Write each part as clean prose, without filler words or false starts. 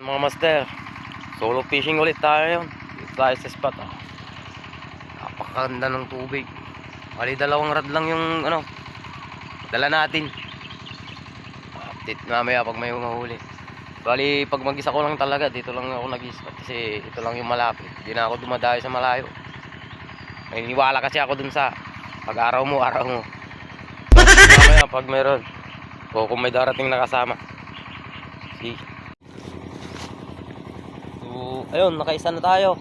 Mga master, solo fishing ulit tayo yun. Dito tayo sa spot. Napakaganda ng tubig. Bali dalawang rad lang yung dala natin. Update mamaya pag may humahuli. Bali pag mag-isa ko lang talaga, dito lang ako nag-spot kasi ito lang yung malapit. Hindi na ako dumadayo sa malayo. Naniniwala kasi ako dun sa pag araw mo. Mamaya pag meron o kung may darating na kasama. See? So, ayun, nakaisa na tayo.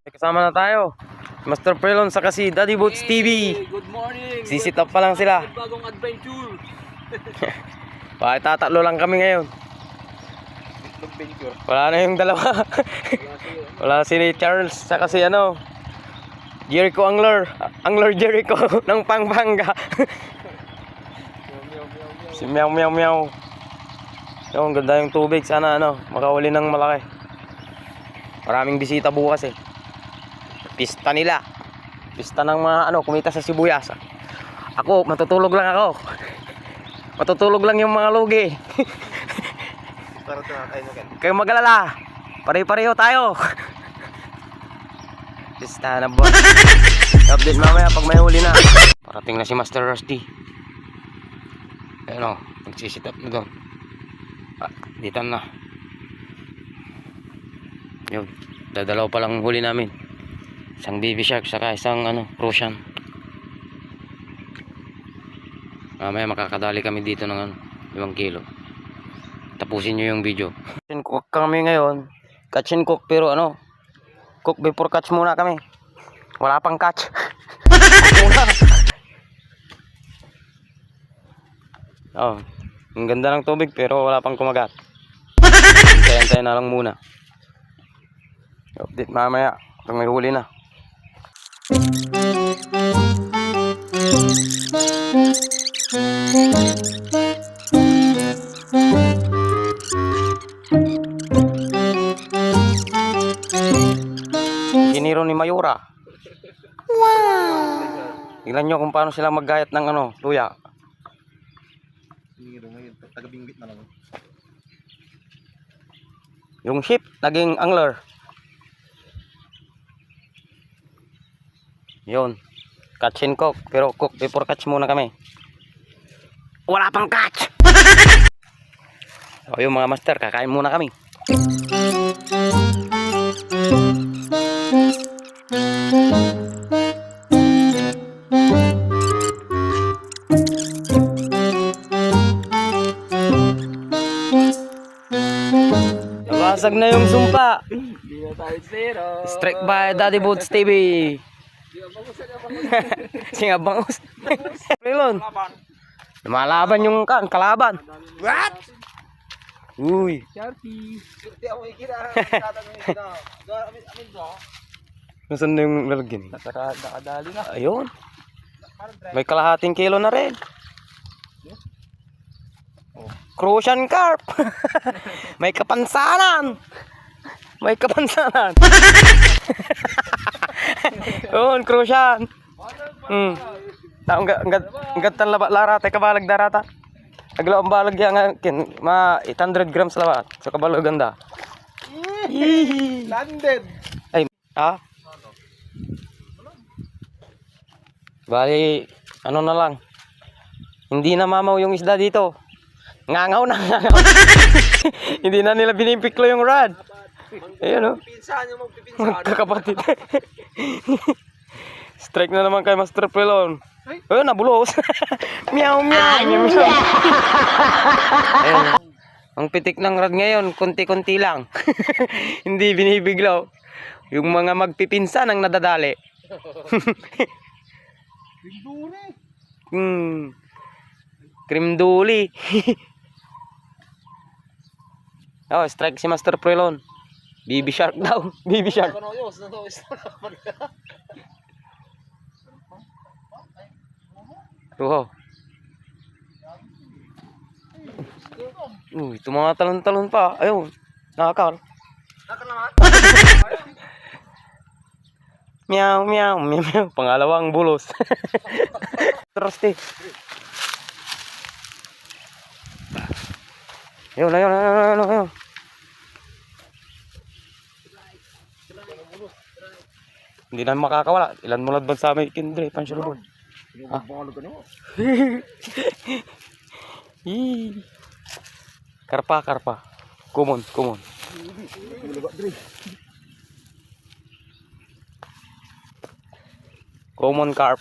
Kasama na tayo. Master Prelon sa kasi Daddy Boats TV. Good morning. Sisit up pa lang sila. Bagong adventure. Bakit tatatlo lang kami ngayon? Adventure. Wala na yung dalawa. Wala si Charles sa kasi Jericho Angler Jericho ng Pampanga. Si Meow Meow Meow. Yung ganda yung tubig, sana makahuli ng malaki. Maraming bisita bukas eh. Pista nila. Pista ng mga kumita sa sibuyas. Ako, matutulog lang ako. Matutulog lang yung mga lugi. Kayo mag-alala. Pare-pareho tayo. Pista na boss. Update mamaya pag may huli na. Parating na si Master Rusty. Ayun nagsisit up na doon. Dito na. Yun, dadalaw pa lang huli namin. Isang baby shark saka isang Russian. Mamaya makakadali kami dito ng 5 kilo. Tapusin nyo yung video. Catch and cook kami ngayon. Catch and cook pero cook before catch muna kami. Wala pang catch. Ang ganda ng tubig pero wala pang kumagat. Hintay-hintay na lang muna. Update mamaya pag may huli na. Giniro ni Mayura. Wow! Tingnan nyo kung paano sila maggayat ng luya. Giniro ngayon, taga-bingbit na lang. Yung ship naging angler. Yun. Catch and cook. Pero cook before catch muna kami. Wala pang catch! O yung mga master, kakain muna kami. Nabasag na yung sumpa. Hindi na tayo zero. Strike by Daddy Boats TV. Singa bangus. Prelon. Lumalaban yung kalaban. What? Uy. Sharpie. Hindi ako ikira. Amin ba? Nasaan na yung lalagyan? Nakadali na. Ayun. May kalahating kilo na rin. Crucian carp. May kapansanan. May kapansanan. Yun, Crucian. Ang tan laba lara tay kabalag darata. Aglaw ang balag yang ma 800 grams labat. So kabalo ganda. Landed. Ay, Bali, na lang. Hindi na mamaw yung isda dito. Ngangaw na ngangaw. Hindi na nila binipiklo yung rod. Ayun Pinsan yung magpipinsan. Magkakapatid. Strike na naman kay Master Prelon. Ayun, nabulos. Meow, meow, meow, meow. Ayun. Ang pitik ng rod ngayon, konti-konti lang. Hindi binibiglaw. Yung mga magpipinsan ang nadadali. Krimduli. Strike si Master Prelon. Baby shark daw. Baby shark. Tuho. Ito mga talon-talon pa. Ayun. Nakakar. Meow, meow, meow, meow. Pangalawang bulos. Trusty. Ayun, ayun, ayun, ayun, ayun. Hindi na makakawala. Ilan mo ladbad sa amin, Kindre, pansulubon. Yung balo ka nyo. Hii. Karpa, karpa. Kumon, kumon. Common carp.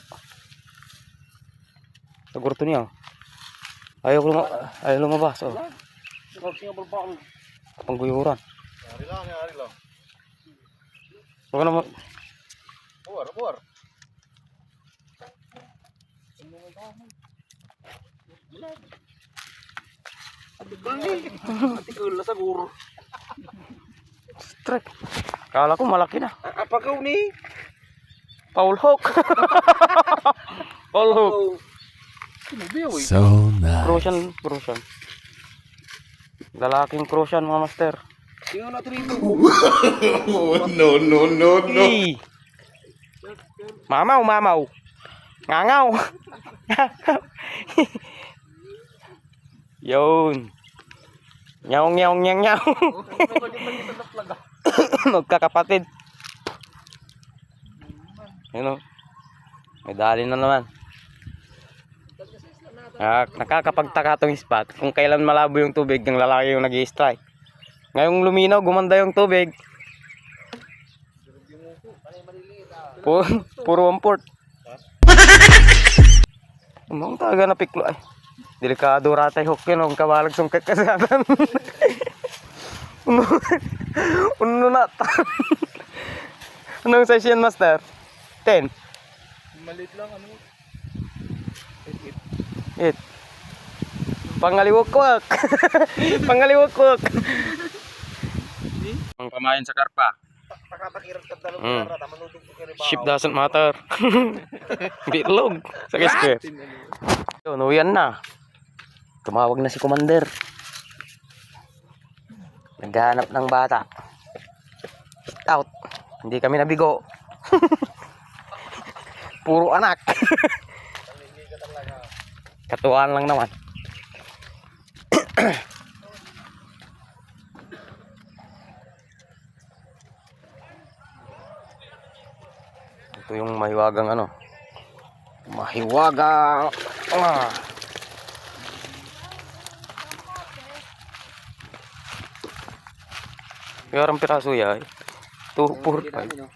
Siguro to niya. Ayaw lumabas. Oh. Pangguyuran. Hari lang. Huwag naman. Buar. Atikul na siguro. Strike. Kala ko malaki na. Apagaw ni. Paul Hook. Paul Hook. So nice. Crucian. Lalaking Crucian mga master. Tingnan natin rito. Oh, no. Hey. Mamaw. Ngangaw. Yun. Nyaw. Magkakapatid. Yun o. May dali na naman. Nakakapagtaka tong spot. Kung kailan malabo yung tubig, yung lalaki yung nag-i-strike. Ngayong luminaw, gumanda yung tubig. Puro amport. Umang talaga na piklo ay. Delikado ratay hook yun. Huwag kawalag song kakasatan. Uno na. Anong size yan, master? 10. Malit lang ano. 8. Pangaliwak-wak. Pangaliwak-wak. Ang pamain sa karpa. Takatakirat ka talong para manutog ko kay Ship doesn't matter. Bitlog. Sa kiske. Yun, uwian na. Tumawag na si Commander. Naghahanap ng bata. Out. Hindi kami nabigo. Puro anak. Katuwaan lang naman. Ito yung mahiwagang ano. Mahiwagang. Yarang piraso ya. 245.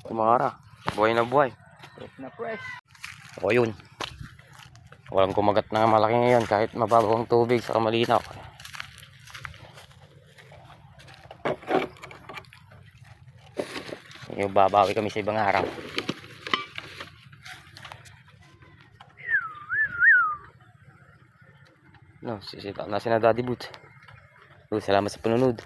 Kumara. Buhay na buhay. na fresh. O yun. Walang kumagat na malaki ngayon kahit mababaw ang tubig sa malinaw. Yung babawi kami sa ibang araw. No, sisita na si na Daddy Boot. Salamat sa panunod.